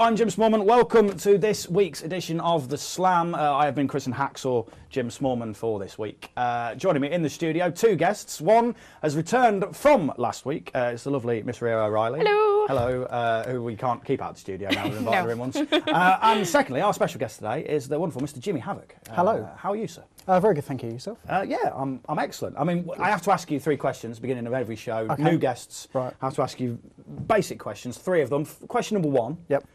I'm Jim Smallman. Welcome to this week's edition of The Slam. I have been christened Hacksaw Jim Smallman for this week. Joining me in the studio, two guests. One has returned from last week. It's the lovely Miss Rhia O'Reilly. Hello. Hello, who we can't keep out of the studio now. We've invited her in once. And secondly, our special guest today is the wonderful Mr. Jimmy Havoc. Hello. How are you, sir? Very good, thank you. Yourself? Yeah, I'm excellent. I mean, I have to ask you three questions beginning of every show. Okay. New guests. Right. I have to ask you basic questions, three of them. Question number one. Yep.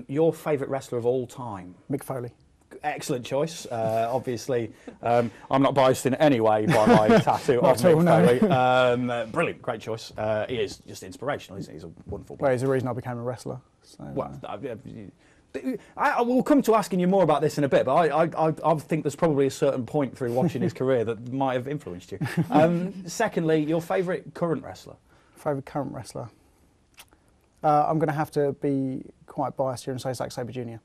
Your favourite wrestler of all time? Mick Foley. Excellent choice. Obviously, I'm not biased in any way by my tattoo of Not at all, Mick Foley. Brilliant, great choice. He is just inspirational, isn't he? He's a wonderful player. Well, he's the reason I became a wrestler. So, Well, I will come to asking you more about this in a bit, but I think there's probably a certain point through watching his career that might have influenced you. Secondly, your favourite current wrestler? Favourite current wrestler? I'm going to have to be quite biased here and say Zack Sabre Jr.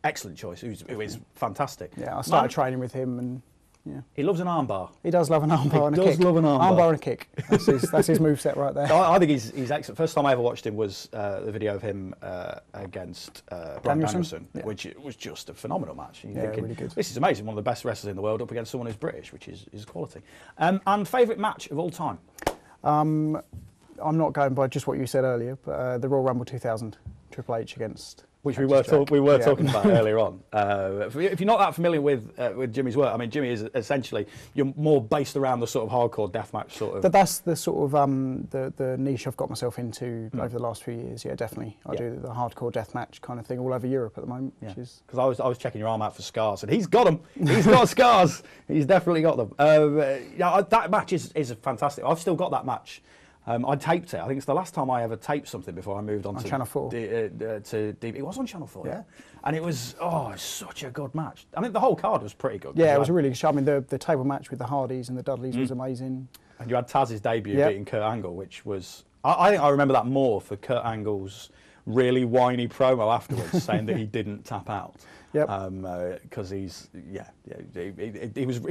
Excellent choice, who is fantastic. Yeah, I started training with him and yeah. He loves an armbar. He does love an armbar and a kick. He does love an armbar. Armbar and a kick. That's his moveset right there. I think he's excellent. First time I ever watched him was the video of him against Danielson, yeah. which was just a phenomenal match. And you're Yeah, thinking, really good. this is amazing, one of the best wrestlers in the world up against someone who's British, which is quality. And favourite match of all time? I'm not going by just what you said earlier, but the Royal Rumble 2000, Triple H against... Which we were talking about earlier on. If you're not that familiar with Jimmy's work, I mean, Jimmy is essentially, you're more based around the sort of hardcore deathmatch sort of. But that's the sort of the niche I've got myself into over the last few years. Yeah, definitely. I do the hardcore deathmatch kind of thing all over Europe at the moment. Yeah. Because I was checking your arm out for scars, and he's got them. He's got scars. He's definitely got them. That match is fantastic. I've still got that match. I taped it. I think it's the last time I ever taped something before I moved on to Channel 4. It was on Channel 4, yeah. And it was such a good match. I mean, the whole card was pretty good. Yeah, it was a really good show. I mean, the table match with the Hardys and the Dudleys was amazing. And you had Taz's debut beating Kurt Angle, which was... I think I remember that more for Kurt Angle's really whiny promo afterwards, saying that he didn't tap out. Yep. Because he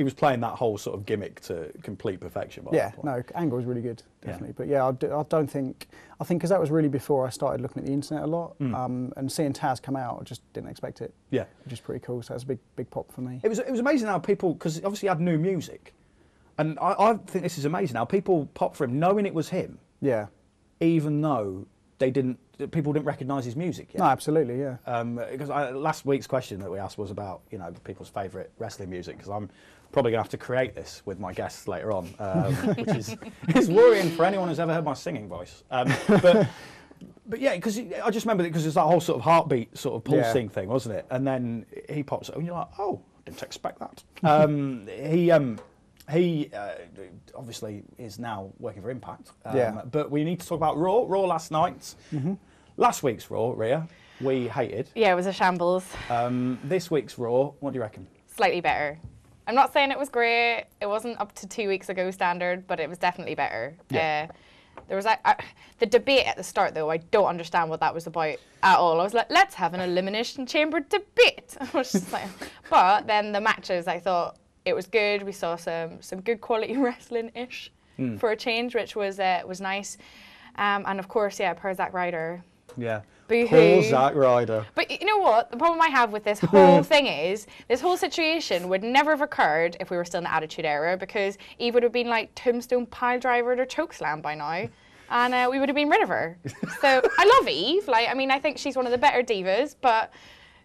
was playing that whole sort of gimmick to complete perfection. Yeah, no, Angle was really good, definitely. But yeah, I don't think... I think because that was really before I started looking at the internet a lot, and seeing Taz come out, I just didn't expect it. Yeah. Which is pretty cool, so that's a big pop for me. It was amazing how people... Because obviously he had new music. And I think this is amazing how people popped for him, knowing it was him. Yeah. Even though people didn't recognise his music yet. No, absolutely, yeah. Because last week's question that we asked was about, people's favourite wrestling music, because I'm probably going to have to create this with my guests later on, which is worrying for anyone who's ever heard my singing voice. But yeah, because I just remember it because it's that whole sort of heartbeat sort of pulsing thing, wasn't it? And then he pops up and you're like, oh, didn't expect that. He obviously is now working for Impact. But we need to talk about Raw. Raw last night. Last week's Raw, Rhia, we hated. Yeah, it was a shambles. This week's Raw, what do you reckon? Slightly better. I'm not saying it was great. It wasn't up to 2 weeks ago standard, but it was definitely better. Yeah. There was the debate at the start, though. I don't understand what that was about at all. I was like, let's have an Elimination Chamber debate. I was just like, but then the matches, I thought, it was good. We saw some good quality wrestling-ish for a change, which was nice. And of course, poor Zack Ryder. Yeah. Boo-hoo. Poor Zack Ryder. But you know what? The problem I have with this whole thing is, this whole situation would never have occurred if we were still in the Attitude Era, because Eve would have been like tombstone pile driver or chokeslam by now. And we would have been rid of her. So I love Eve. I think she's one of the better divas, but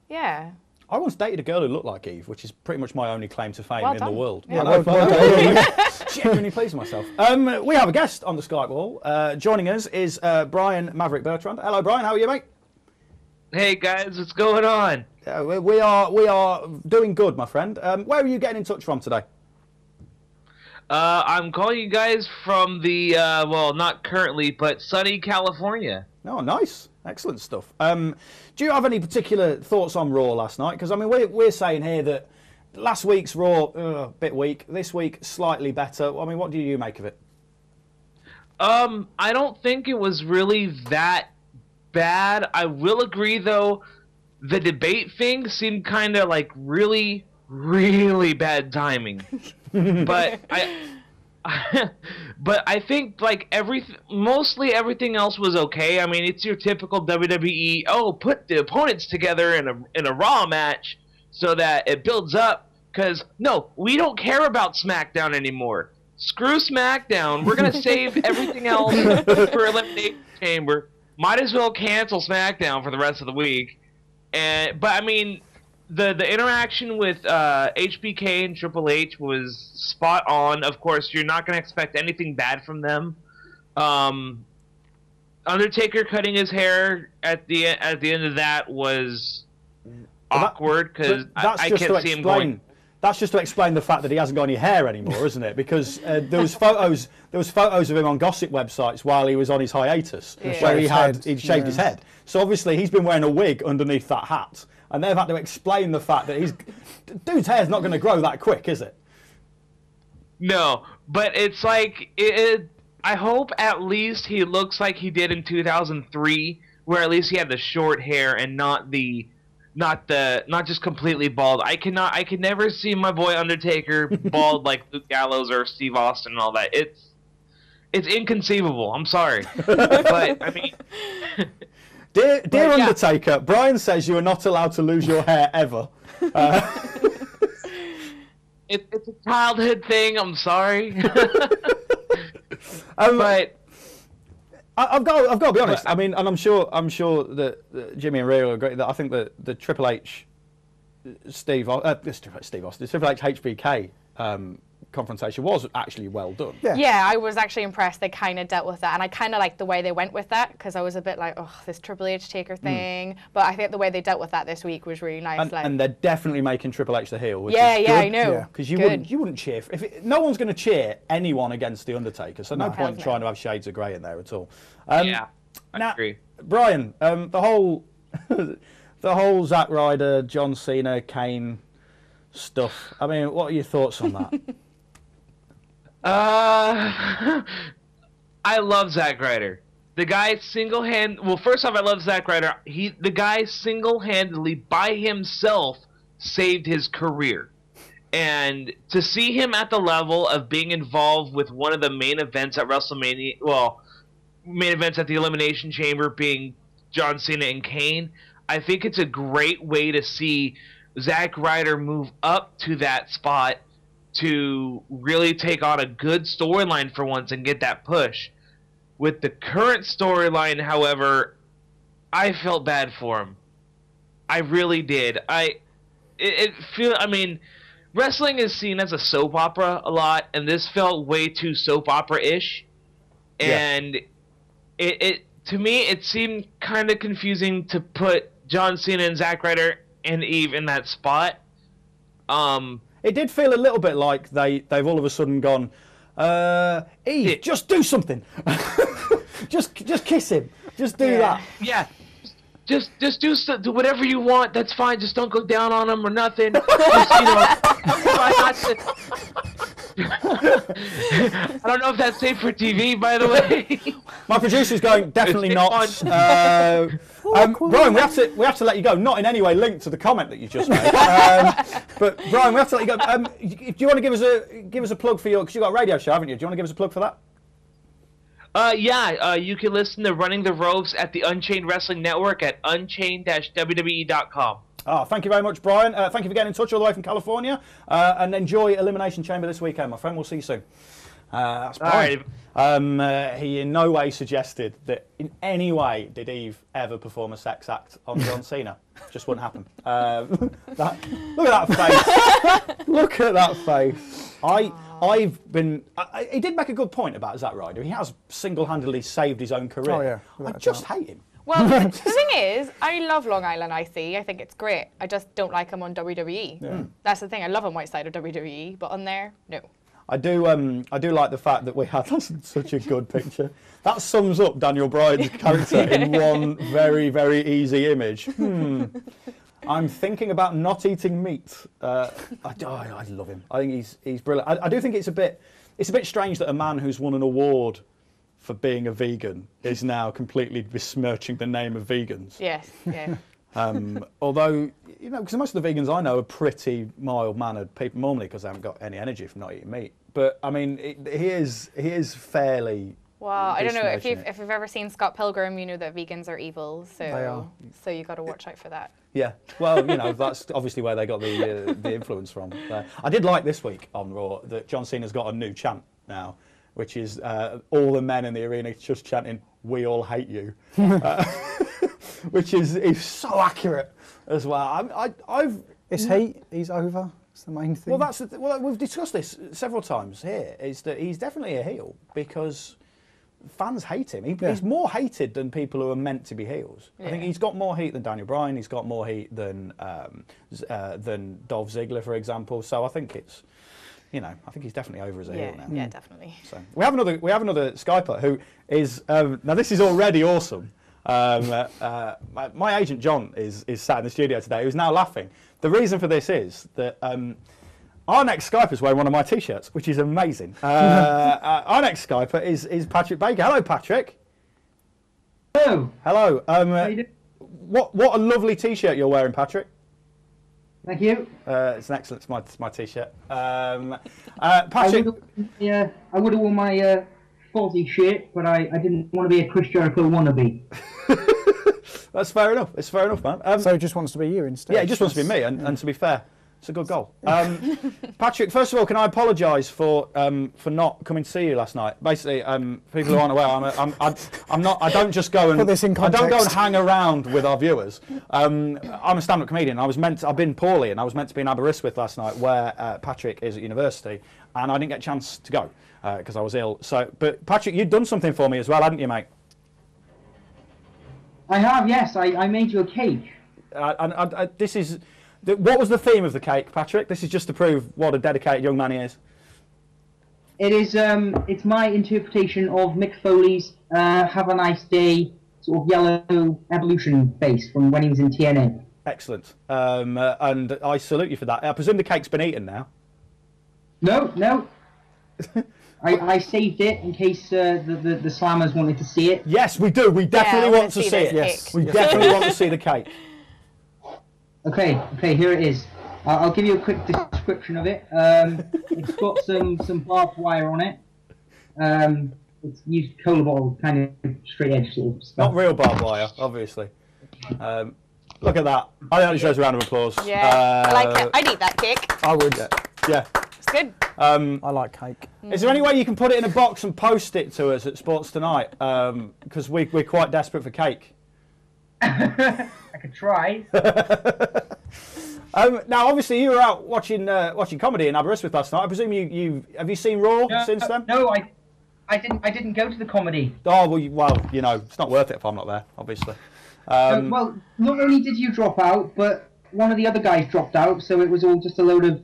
yeah. I once dated a girl who looked like Eve, which is pretty much my only claim to fame in the world. Yeah. Well done. Genuinely pleased with myself. We have a guest on the Skype wall. Joining us is Brian Maverick Bertrand. Hello, Brian. How are you, mate? Hey guys, what's going on? We are doing good, my friend. Where are you getting in touch from today? I'm calling you guys from the well, not currently, but sunny California. Oh, nice. Excellent stuff. Do you have any particular thoughts on Raw last night? Because, I mean, we're saying here that last week's Raw, a bit weak. This week, slightly better. I mean, what do you make of it? I don't think it was really that bad. I will agree, though, the debate thing seemed kind of like really, really bad timing. But but I think like mostly everything else was okay. I mean, it's your typical WWE. Oh, put the opponents together in a Raw match so that it builds up. Because no, we don't care about SmackDown anymore. Screw SmackDown. We're gonna save everything else for Elimination Chamber. Might as well cancel SmackDown for the rest of the week. But I mean, the interaction with HBK and Triple H was spot on. Of course, you're not gonna expect anything bad from them. Undertaker cutting his hair at the end of that was awkward because I can't see him going. That's just to explain the fact that he hasn't got any hair anymore, isn't it? Because there was photos of him on gossip websites while he was on his hiatus, where he'd shaved his head. So obviously he's been wearing a wig underneath that hat, and they've had to explain the fact that dude's hair's not going to grow that quick, is it? No, but it's like I hope at least he looks like he did in 2003, where at least he had the short hair and not just completely bald. I can never see my boy Undertaker bald like Luke Gallows or Steve Austin and all that. It's inconceivable. I'm sorry, but I mean, dear Undertaker, Brian says you are not allowed to lose your hair ever. It's a childhood thing. I'm sorry, but. I've got to be honest. I mean, and I'm sure that Jimmy and Rhia will agree that I think that the Triple H, Triple H HBK confrontation was actually well done. Yeah, I was actually impressed. They kind of dealt with that, and I kind of liked the way they went with that because I was a bit like, oh, this Triple H Taker thing. But I think the way they dealt with that this week was really nice. And they're definitely making Triple H the heel. Which yeah, is yeah, I know. Because you wouldn't cheer no one's going to cheer anyone against the Undertaker. So no point in trying to have shades of grey in there at all. I agree. Brian, the whole Zack Ryder, John Cena, Kane stuff. I mean, what are your thoughts on that? I love Zack Ryder. The guy well, first off, I love Zack Ryder. The guy single-handedly by himself saved his career. And to see him at the level of being involved with one of the main events at WrestleMania, main events at the Elimination Chamber being John Cena and Kane, I think it's a great way to see Zack Ryder move up to that spot to really take on a good storyline for once and get that push. With the current storyline, however, I felt bad for him. I really did. I mean, wrestling is seen as a soap opera a lot, and this felt way too soap opera-ish. And to me, it seemed kind of confusing to put John Cena and Zack Ryder and Eve in that spot. It did feel a little bit like they've all of a sudden gone, Eve, just do something. just kiss him. Just do that. Yeah. Just do whatever you want. That's fine. Just don't go down on him or nothing. Just, try not to. I don't know if that's safe for TV, by the way. My producer's going, definitely not. Brian, we have to let you go. Not in any way linked to the comment that you just made. But Brian, we have to let you go. Do you want to give us a plug for because you've got a radio show, haven't you? Do you want to give us a plug for that? You can listen to Running the Ropes at the Unchained Wrestling Network at unchained-wwe.com. Oh, thank you very much, Brian. Thank you for getting in touch all the way from California. And enjoy Elimination Chamber this weekend, my friend. We'll see you soon. That's Brian. He in no way suggested that in any way did Eve ever perform a sex act on John Cena. Just wouldn't happen. Look at that face. Look at that face. He did make a good point about Zack Ryder. He has single-handedly saved his own career. Oh, yeah. I just hate him. Well, the thing is, I love Long Island IC. I think it's great. I just don't like him on WWE. Yeah. That's the thing. I love him outside of WWE, but on there, no. I do like the fact that we had such a good picture. That sums up Daniel Bryan's character in one very, very easy image. I'm thinking about not eating meat. I love him. I think he's brilliant. I do think it's a bit strange that a man who's won an award for being a vegan is now completely besmirching the name of vegans. Yes, yeah. Although, you know, because most of the vegans I know are pretty mild-mannered people normally because they haven't got any energy from not eating meat. But I mean, he is fairly. Well, I don't know if you've ever seen Scott Pilgrim, you know that vegans are evil. So you got to watch out for that. Yeah, well, you know, that's obviously where they got the influence from. I did like this week on Raw that John Cena's got a new chant now, which is all the men in the arena just chanting, "We all hate you," which is so accurate as well. He's over. It's the main thing. Well, we've discussed this several times here. Is that he's definitely a heel because fans hate him. He's more hated than people who are meant to be heels. Yeah. I think he's got more heat than Daniel Bryan. He's got more heat than Dolph Ziggler, for example. So I think it's, you know, I think he's definitely over as a heel now. Yeah, definitely. So we have another Skyper who is now this is already awesome. My agent John is sat in the studio today. Who's now laughing. The reason for this is that. Our next Skyper is wearing one of my T-shirts, which is amazing. Our next Skyper is Patrick Baker. Hello, Patrick. Hello. Hello. What a lovely T-shirt you're wearing, Patrick. Thank you. It's an excellent. It's my T-shirt. Patrick. I would have worn my Fozzy shirt, but I didn't want to be a Chris Jericho wannabe. That's fair enough. It's fair enough, man. So he just wants to be you instead. Yeah, he just wants to be me, and to be fair. It's a good goal. Patrick, first of all, can I apologise for not coming to see you last night? Basically, people who aren't aware, I don't just go and I don't go and hang around with our viewers. I'm a stand-up comedian. I've been poorly, and I was meant to be in Aberystwyth last night, where Patrick is at university, and I didn't get a chance to go because I was ill. So, but Patrick, you'd done something for me as well, hadn't you, mate? I have, yes. I made you a cake. This is. What was the theme of the cake, Patrick? This is just to prove what a dedicated young man he is. It is. It's my interpretation of Mick Foley's "Have a Nice Day" sort of yellow evolution face from when he was in TNA. Excellent. And I salute you for that. I presume the cake's been eaten now. No. I saved it in case the Slammers wanted to see it. Yes, we do. We definitely want to see it. Yes, we definitely want to see the cake. Okay, here it is. I'll give you a quick description of it. It's got some barbed wire on it. It's used cola bottle, kind of straight edge sort of stuff. Not real barbed wire, obviously. Look at that. I think that deserves a round of applause. Yeah, I like it. I'd eat that cake. I would. Yeah. It's good. I like cake. Is there any way you can put it in a box and post it to us at Sports Tonight? Because we're quite desperate for cake. I could try. Now, obviously, you were out watching comedy in Aberystwyth last night. I presume have you seen Raw since then? No, I didn't go to the comedy. Oh well, you know, it's not worth it if I'm not there, obviously. Well, not only did you drop out, but one of the other guys dropped out, so it was all just a load of,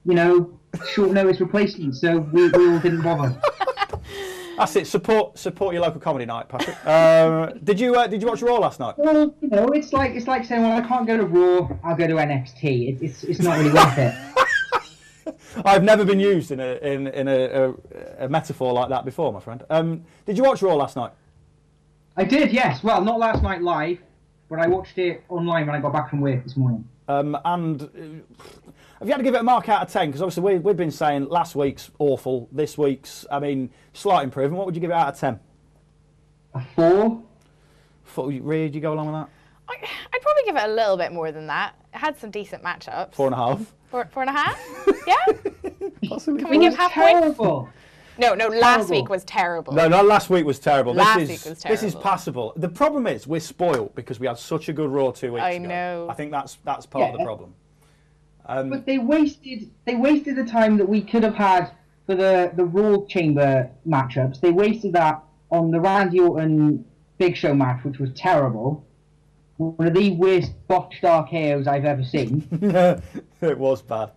you know, short notice replacements. So we all didn't bother. That's it. Support your local comedy night, Patrick. Did you watch Raw last night? Well, you know, it's like saying, well, I can't go to Raw. I'll go to NXT. It's not really worth it. I've never been used in a metaphor like that before, my friend. Did you watch Raw last night? I did, yes. Well, not last night live, but I watched it online when I got back from work this morning. And have you had to give it a mark out of 10? Because obviously we've been saying last week's awful, this week's, I mean, slight improvement. What would you give it out of 10? A 4. Rhia, do you go along with that? I'd probably give it a little bit more than that. It had some decent matchups. 4.5. 4.5? Yeah? Possibly. Can we give half points? Terrible. No, last week was terrible. No, last week was terrible. Last week was terrible. This is passable. The problem is we're spoiled because we had such a good Raw 2 weeks ago. I know. I think that's part of the problem. But they wasted the time that we could have had for the Raw Chamber matchups. They wasted that on the Randy Orton Big Show match, which was terrible. One of the worst botched RKOs I've ever seen. It was bad.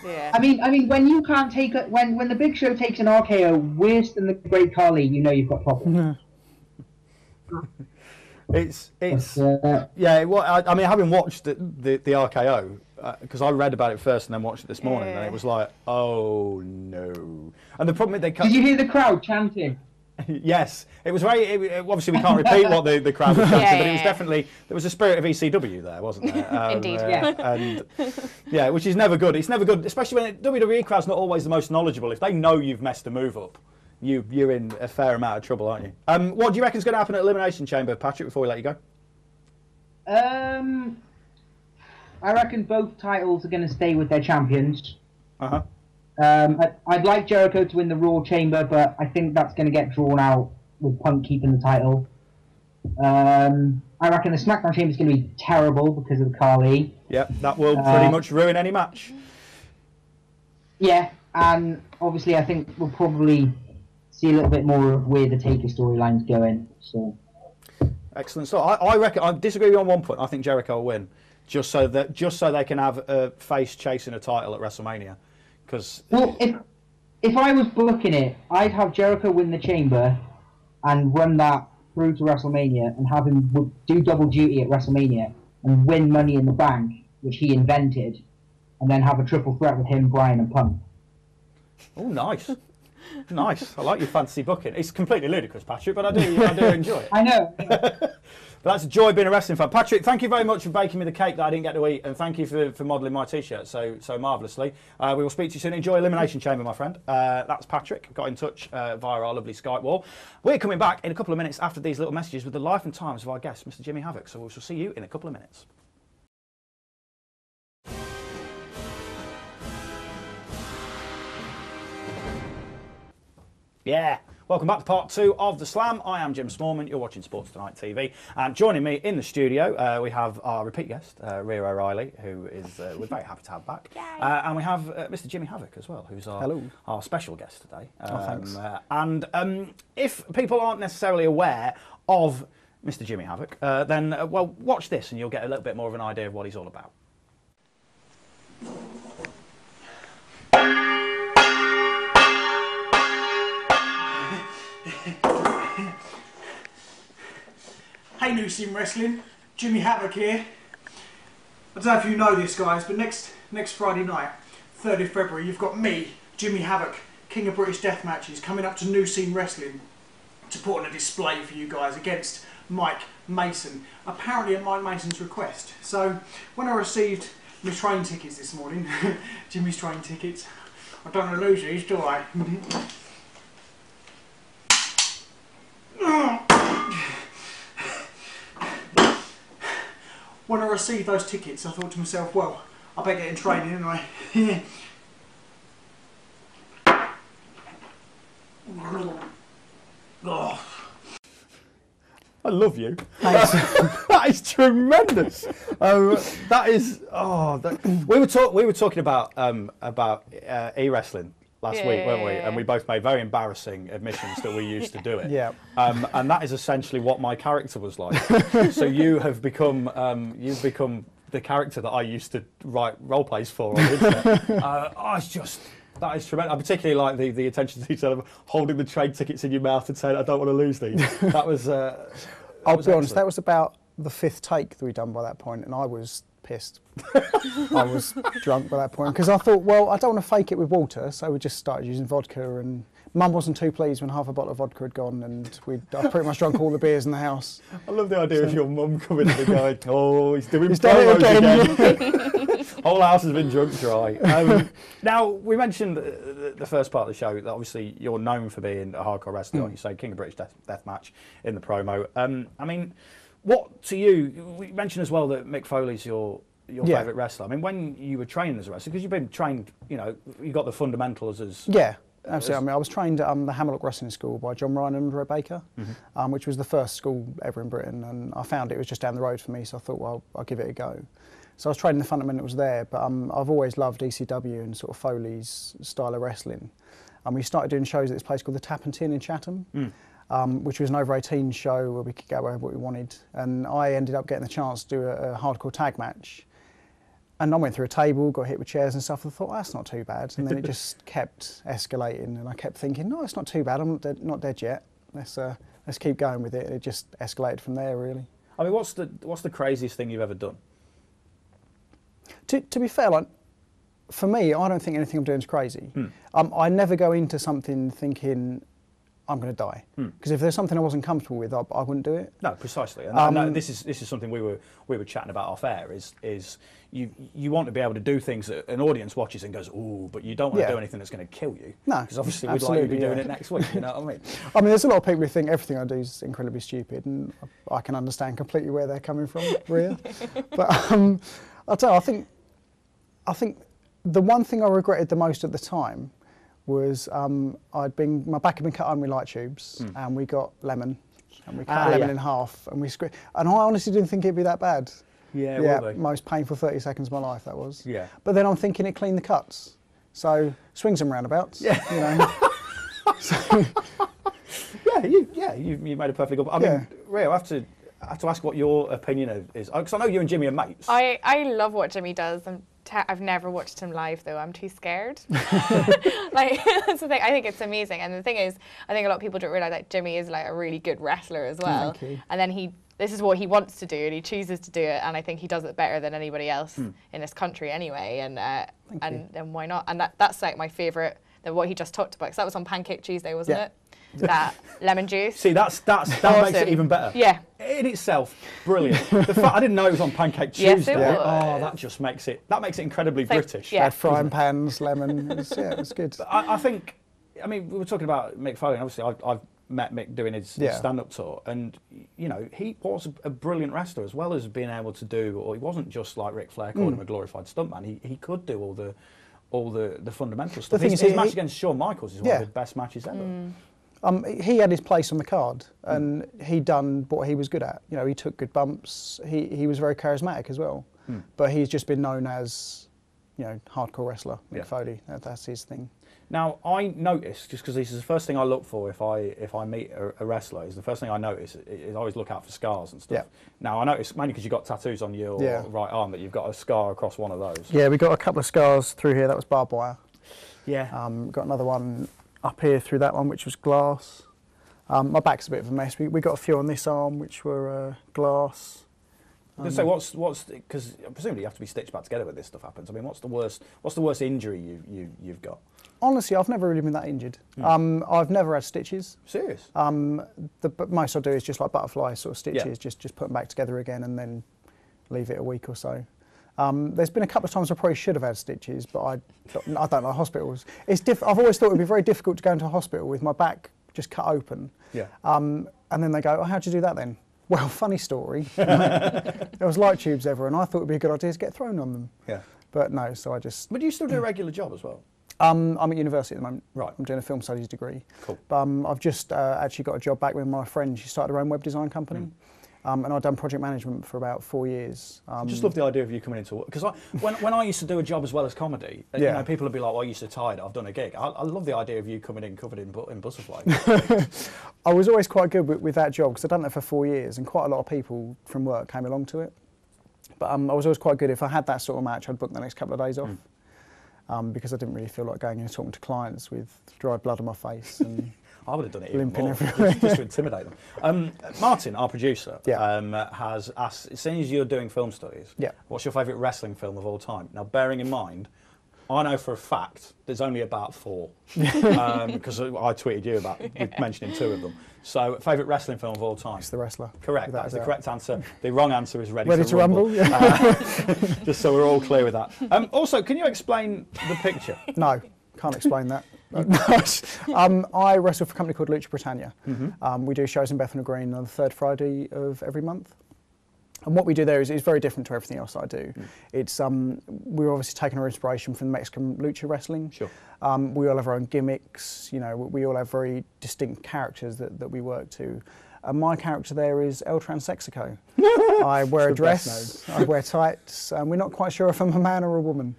Yeah. I mean, when you can't take when the Big Show takes an RKO worse than the Great Khali, you know you've got problems. It's yeah. Well, I mean, having watched the RKO because I read about it first and then watched it this morning, and it was like, oh no. And the problem is they cut. Did you hear the crowd chanting? Yes, it was very. Obviously, we can't repeat what the crowd was chanting, but it was definitely there was a spirit of ECW there, wasn't there? Indeed, and yeah, which is never good. It's never good, especially when WWE crowd's not always the most knowledgeable. If they know you've messed a move up, you're in a fair amount of trouble, aren't you? What do you reckon's going to happen at Elimination Chamber, Patrick? Before we let you go. I reckon both titles are going to stay with their champions. Uh-huh. I'd like Jericho to win the Raw Chamber, but I think that's going to get drawn out with Punk keeping the title. I reckon the SmackDown Chamber is going to be terrible because of the Khali. Yep, that will pretty much ruin any match. Yeah, and obviously I think we'll probably see a little bit more of where the Taker storyline's going. So. Excellent. So I reckon I disagree with you on one point. I think Jericho will win, just so they can have a face chasing a title at WrestleMania. Well, if I was booking it, I'd have Jericho win the Chamber and run that through to WrestleMania and have him do double duty at WrestleMania and win Money in the Bank, which he invented, and then have a triple threat with him, Bryan, and Punk. Oh, nice. Nice. I like your fantasy booking. It's completely ludicrous, Patrick, but I do enjoy it. I know. But that's a joy being a wrestling fan. Patrick, thank you very much for baking me the cake that I didn't get to eat, and thank you for modelling my T-shirt so marvellously. We will speak to you soon. Enjoy Elimination Chamber, my friend. That's Patrick. Got in touch via our lovely Skype wall. We're coming back in a couple of minutes after these little messages with the life and times of our guest, Mr. Jimmy Havoc. So we shall see you in a couple of minutes. Yeah, welcome back to part 2 of The Slam. I am Jim Smallman, you're watching Sports Tonight TV. And joining me in the studio, we have our repeat guest, Rhia O'Reilly, who is we're very happy to have back. And we have Mr. Jimmy Havoc as well, who's our special guest today. Thanks. And if people aren't necessarily aware of Mr. Jimmy Havoc, then, well, watch this and you'll get a little bit more of an idea of what he's all about. Hey New Scene Wrestling, Jimmy Havoc here. I don't know if you know this, guys, but next Friday night, 3rd of February, you've got me, Jimmy Havoc, King of British Death Matches, coming up to New Scene Wrestling to put on a display for you guys against Mike Mason, apparently at Mike Mason's request. So when I received my train tickets this morning, Jimmy's train tickets, I don't want to lose these, do I? When I received those tickets, I thought to myself, well, I better get in training, anyway. Oh. I love you. That is tremendous. That is. We were talking about e-wrestling last week, weren't we? And we both made very embarrassing admissions that we used to do it. Yeah. And that is essentially what my character was like. So you have become the character that I used to write role plays for on the internet. It's just. That is tremendous. I particularly like the attention to detail of holding the trade tickets in your mouth and saying, I don't want to lose these. That was. I'll be honest, that was about the 5th take that we'd done by that point, and I was pissed. I was drunk by that point because I thought, well, I don't want to fake it with water, so we just started using vodka, and Mum wasn't too pleased when half a bottle of vodka had gone, and I pretty much drunk all the beers in the house. I love the idea of your mum coming in and going, oh, he's doing promos again. Whole house has been drunk dry. Now, we mentioned the first part of the show that obviously you're known for being a hardcore wrestler, like you say, King of British Death Match in the promo. I mean, what to you, we mentioned as well that Mick Foley's your favourite wrestler. I mean, when you were training as a wrestler, because you've been trained, you know, you got the fundamentals as... Yeah. Absolutely. I mean, I was trained at the Hammerlock Wrestling School by John Ryan and Andre Baker, which was the first school ever in Britain, and I found it was just down the road for me, so I thought, well, I'll give it a go. So I was training the fundamentals there, but I've always loved ECW and sort of Foley's style of wrestling. And we started doing shows at this place called the Tap and Tin in Chatham, which was an over-18 show where we could go wherever we wanted. And I ended up getting the chance to do a hardcore tag match. And I went through a table, got hit with chairs and stuff, and I thought, well, that's not too bad. And then it just kept escalating, and I kept thinking, no, it's not too bad, I'm not dead yet. Let's keep going with it. And it just escalated from there, really. I mean, what's the craziest thing you've ever done? To be fair, like, for me, I don't think anything I'm doing is crazy. I never go into something thinking, I'm going to die. Because if there's something I wasn't comfortable with, I wouldn't do it. No, precisely. And this is something we were chatting about off air. Is you want to be able to do things that an audience watches and goes, ooh, but you don't want to do anything that's going to kill you. No, because obviously we'd like you to be doing it next week. You know what I mean? I mean, there's a lot of people who think everything I do is incredibly stupid, and I can understand completely where they're coming from, Rhia. But I'll tell you, I think the one thing I regretted the most at the time was my back had been cut on with light tubes, and we got lemon, and we cut lemon in half, and and I honestly didn't think it'd be that bad. Yeah, most painful 30 seconds of my life that was. Yeah. But then I'm thinking it cleaned the cuts, so swings and roundabouts. Yeah. You know. So, you made a perfectly good. I mean, Rhia, I have to ask what your opinion is, because I know you and Jimmy are mates. I love what Jimmy does. I've never watched him live though. I'm too scared. Like that's the thing. I think it's amazing. And the thing is, I think a lot of people don't realize that Jimmy is like a really good wrestler as well. Thank you. And then this is what he wants to do, and he chooses to do it. And I think he does it better than anybody else in this country anyway. And why not? And that's like my favourite. What he just talked about. Because that was on Pancake Tuesday, wasn't it? That lemon juice. See, that awesome. makes it even better. Yeah. In itself, brilliant. The fact I didn't know it was on Pancake Tuesday. Yes, it was. Oh, that just makes it incredibly British. Yeah. Frying pans, lemon. It was good. I think, I mean, we were talking about Mick Foley. Obviously, I've met Mick doing his stand-up tour, and you know, he was a brilliant wrestler as well as being able to do. Or he wasn't just like Ric Flair called him a glorified stuntman. He could do all the fundamental stuff. His match against Shawn Michaels is one of the best matches ever. He had his place on the card, and he'd done what he was good at. You know, he took good bumps. He was very charismatic as well. But he's just been known as, you know, hardcore wrestler, Mick Foley. That's his thing. Now, I notice, just because this is the first thing I look for if I meet a wrestler, is the first thing I notice is I always look out for scars and stuff. Yeah. Now, I notice, mainly because you've got tattoos on your right arm, that you've got a scar across one of those. Yeah, we got a couple of scars through here. That was barbed wire. Yeah. Got another one up here through that one, which was glass. My back's a bit of a mess. We got a few on this arm, which were glass. So what's because presumably you have to be stitched back together when this stuff happens. I mean, what's the worst injury you've got? Honestly, I've never really been that injured. I've never had stitches. Serious? The most I do is just like butterfly sort of stitches, just put them back together again and then leave it a week or so. There's been a couple of times I probably should have had stitches, but I don't like hospitals. I've always thought it would be very difficult to go into a hospital with my back just cut open. Yeah. And then they go, oh, how'd you do that then? Well, funny story. There was light tubes everywhere, and I thought it would be a good idea to get thrown on them. Yeah. But no, so I just... But do you still do a regular job as well? I'm at university at the moment. Right. I'm doing a film studies degree. Cool. But I've just actually got a job back with my friend. She started her own web design company. And I've done project management for about 4 years. I just love the idea of you coming into work. Because when I used to do a job as well as comedy, you know, people would be like, well, I used to tired, I've done a gig. I love the idea of you coming in covered in butterfly. I was always quite good with that job because I'd done that for 4 years, and quite a lot of people from work came along to it. But I was always quite good. If I had that sort of match, I'd book the next couple of days off. Because I didn't really feel like going in and talking to clients with dried blood on my face. And I would have done it even more, just to intimidate them. Martin, our producer, has asked, seeing as you're doing film studies, what's your favourite wrestling film of all time? Now, bearing in mind, I know for a fact there's only about 4, because I tweeted you about mentioning 2 of them. So, favourite wrestling film of all time? It's The Wrestler. Correct, that's the correct answer. The wrong answer is Ready to Rumble. Just so we're all clear with that. Also, can you explain the picture? No, can't explain that. I wrestle for a company called Lucha Britannia. We do shows in Bethnal Green on the 3rd Friday of every month. And what we do there is very different to everything else I do. It's we're obviously taking our inspiration from Mexican lucha wrestling. Sure. We all have our own gimmicks. You know, we all have very distinct characters that we work to. And my character there is El Transexico. I wear a dress. I wear tights. And we're not quite sure if I'm a man or a woman.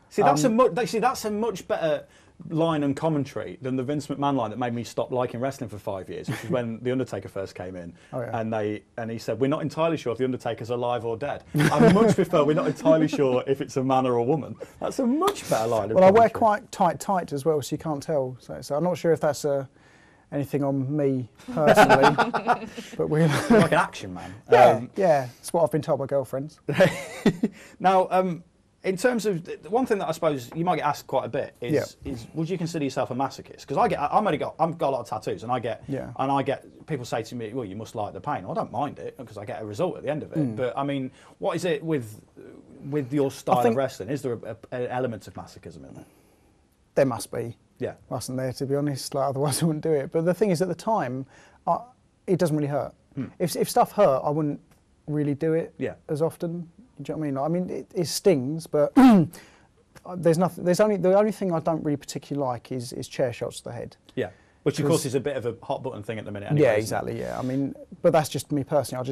See, that's a much better line and commentary than the Vince McMahon line that made me stop liking wrestling for 5 years, which is when The Undertaker first came in. And he said, we're not entirely sure if The Undertaker's alive or dead. I much prefer we're not entirely sure if it's a man or a woman. That's a much better line. Well, I wear quite tight as well, so you can't tell. So I'm not sure if that's anything on me personally. But we're like an action man. Yeah, it's what I've been told by girlfriends. Now, In terms of one thing that I suppose you might get asked quite a bit is would you consider yourself a masochist? Because I've got a lot of tattoos, and I get people say to me, well, you must like the pain. Well, I don't mind it because I get a result at the end of it. But I mean, what is it with your style of wrestling? Is there an element of masochism in there? There must be. Yeah, wasn't there, to be honest. Like, otherwise, I wouldn't do it. But the thing is, at the time, it doesn't really hurt. If stuff hurt, I wouldn't really do it as often. Do you know what I mean? I mean, it stings, but there's nothing. The only thing I don't really particularly like is chair shots to the head. Yeah, which of course is a bit of a hot button thing at the minute. Anyway, yeah, exactly. Yeah, I mean, but that's just me personally.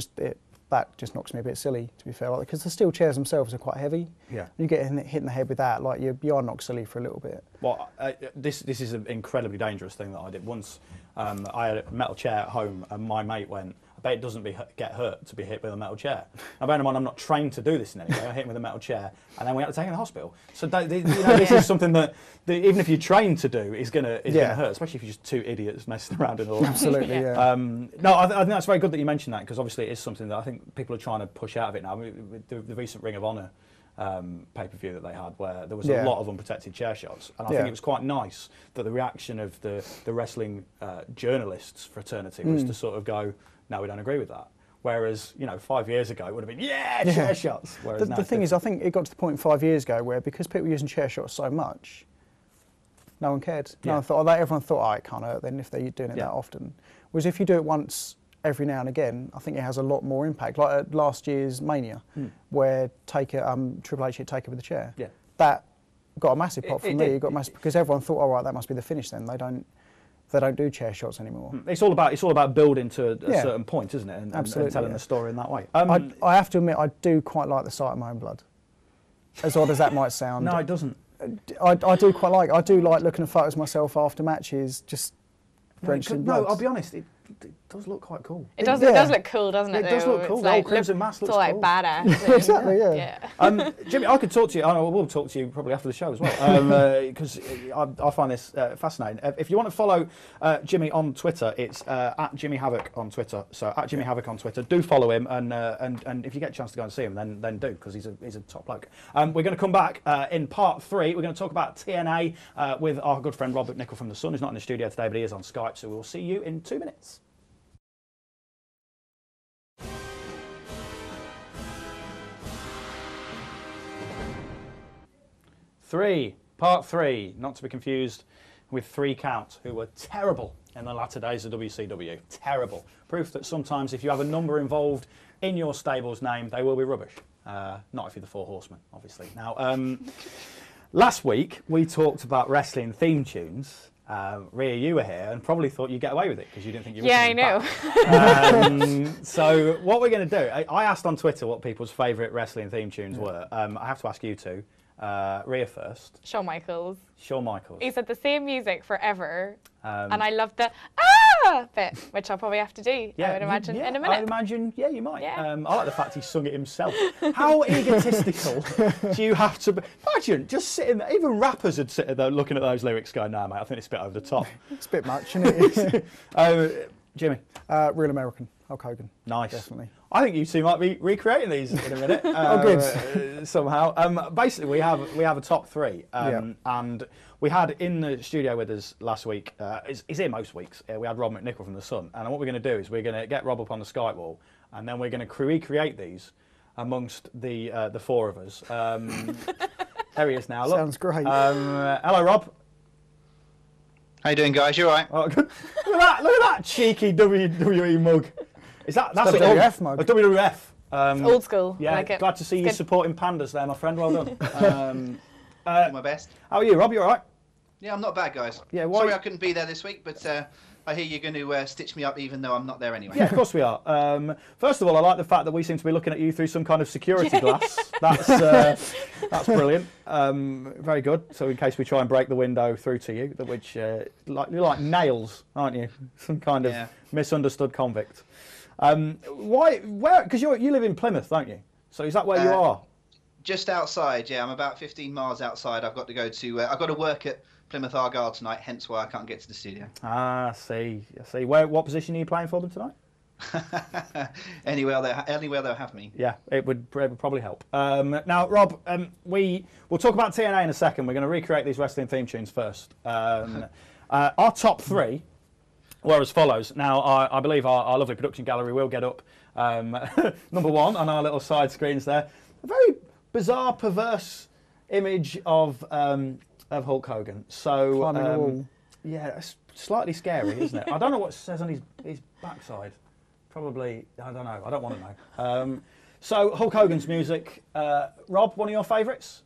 That just knocks me a bit silly, to be fair, because the steel chairs themselves are quite heavy. Yeah, you get hit in the head with that, like you are knocked silly for a little bit. Well, this is an incredibly dangerous thing that I did once. I had a metal chair at home, and my mate went, I bet it doesn't get hurt to be hit with a metal chair. Now, bear in mind, I'm not trained to do this in any way. I hit him with a metal chair, and then we had to take him to the hospital. So this is something that even if you're trained to do, is gonna hurt, especially if you're just two idiots messing around in all. Absolutely, yeah. No, I think that's very good that you mentioned that, because obviously it is something that I think people are trying to push out of it now. I mean, with the recent Ring of Honor pay-per-view that they had, where there was a lot of unprotected chair shots, and I think it was quite nice that the reaction of the wrestling journalists fraternity was to sort of go, no, we don't agree with that. Whereas, 5 years ago it would have been, chair shots. Whereas the thing is, I think it got to the point 5 years ago where, because people were using chair shots so much, no one cared. No one thought, everyone thought, it can't hurt then if they're doing it that often. Whereas if you do it once every now and again, I think it has a lot more impact. Like at last year's Mania, where Triple H hit Taker with the chair. Yeah. That got a massive pop from me. It got massive, because everyone thought, right, that must be the finish then. They don't do chair shots anymore. It's all about building to a certain point, isn't it? And telling the story in that way. I have to admit, I do quite like the sight of my own blood. As odd as that might sound. No, it doesn't. I do quite like. I do like looking at photos of myself after matches, just drenched in blood. No, I'll be honest. It does look quite cool. It does look cool, doesn't it? It does look cool. It's like, Crimson Mask looks like cool. badass. Exactly, yeah. Jimmy, I could talk to you. I will talk to you probably after the show as well, because I find this fascinating. If you want to follow Jimmy on Twitter, it's at Jimmy Havoc on Twitter. So at Jimmy Havoc on Twitter, do follow him, and if you get a chance to go and see him, then do, because he's a top bloke. We're going to come back in part 3. We're going to talk about TNA with our good friend Robert Nicol from The Sun. He's not in the studio today, but he is on Skype. So we'll see you in 2 minutes. Part 3, not to be confused with 3 Count, who were terrible in the latter days of WCW. Terrible. Proof that sometimes if you have a number involved in your stable's name, they will be rubbish. Not if you're the 4 Horsemen, obviously. Now, last week we talked about wrestling theme tunes. Rhia, you were here and probably thought you'd get away with it because you didn't think you were. Yeah, I know. So what we're going to do, I asked on Twitter what people's favourite wrestling theme tunes were. I have to ask you two. Rhia first. Shawn Michaels. Shawn Michaels. He said the same music forever, and I loved the bit, which I'll probably have to do, I would imagine, in a minute. I imagine, you might. Yeah. I like the fact he sung it himself. How egotistical do you have to be? Imagine just sitting there, even rappers would sit there looking at those lyrics going, no, mate, I think it's a bit over the top. It's a bit much, isn't it? Jimmy? Real American, Hulk Hogan. Nice. Definitely. I think you two might be recreating these in a minute. Good. Somehow. Basically, we have a top 3, and we had in the studio with us last week. He's here most weeks. We had Rob McNichol from The Sun, and what we're going to do is we're going to get Rob up on the Skype wall, and then we're going to recreate these amongst the 4 of us. There he is now. Look. Sounds great. Hello, Rob. How you doing, guys? You all right? Oh, look at that cheeky WWE mug. That's a WWF mug. A WWF. It's old school. Yeah, I like it. Glad to see you supporting pandas there, my friend. Well done. Do my best. How are you, Rob? You all right? Yeah, I'm not bad, guys. Yeah, sorry I couldn't be there this week, but I hear you're going to stitch me up even though I'm not there anyway. Yeah, of course we are. First of all, I like the fact that we seem to be looking at you through some kind of security glass. That's brilliant. Very good. So in case we try and break the window through to you, which you're like nails, aren't you? Some kind of misunderstood convict. Why? Where? Because you live in Plymouth, don't you? So is that where you are? Just outside. Yeah, I'm about 15 miles outside. I've got to go to. I've got to work at Plymouth Argyle tonight. Hence why I can't get to the studio. Ah, I see. What position are you playing for them tonight? Anywhere they'll have me. Yeah, it would probably help. Now, Rob, we'll talk about TNA in a second. We're going to recreate these wrestling theme tunes first. Our top three were as follows. Now, I believe our lovely production gallery will get up number one on our little side screens there. A very bizarre, perverse image of Hulk Hogan. So, Climbing a wall. yeah, it's slightly scary, isn't it? I don't know what it says on his backside. Probably, I don't know. I don't want to know. So Hulk Hogan's music. Rob, one of your favourites?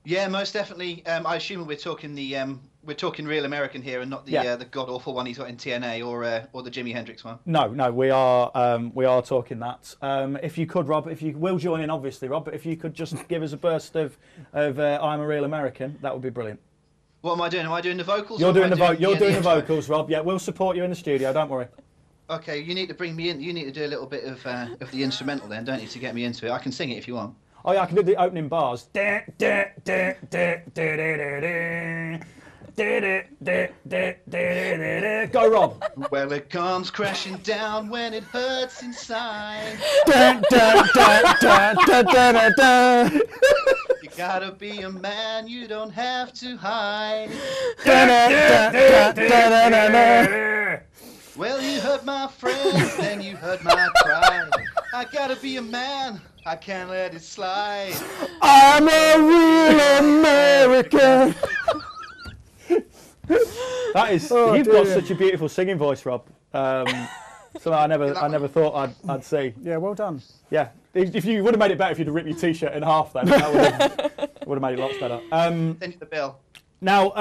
Yeah, most definitely. I assume we're talking Real American here, and not the god awful one he's got in TNA or the Jimi Hendrix one. No, we are talking that. If you could, Rob, if you will join in, obviously, Rob, but if you could just give us a burst of I'm a Real American, that would be brilliant. What am I doing? Am I doing the vocals? You're doing the vocals, Rob. Yeah, we'll support you in the studio. Don't worry. Okay, you need to bring me in. You need to do a little bit of the instrumental then, don't you, to get me into it? I can sing it if you want. Oh yeah, I can do the opening bars. Go, Rob. Well, it comes crashing down when it hurts inside. You gotta be a man, you don't have to hide. Well, you hurt my friends, then you hurt my pride. I gotta be a man, I can't let it slide. I'm a real American. That is, you've got such a beautiful singing voice, Rob. Something I never thought I'd see. Yeah, well done. Yeah, if you would have made it better if you'd have ripped your t-shirt in half, then that would have made it lots better. Send you the bill. Now,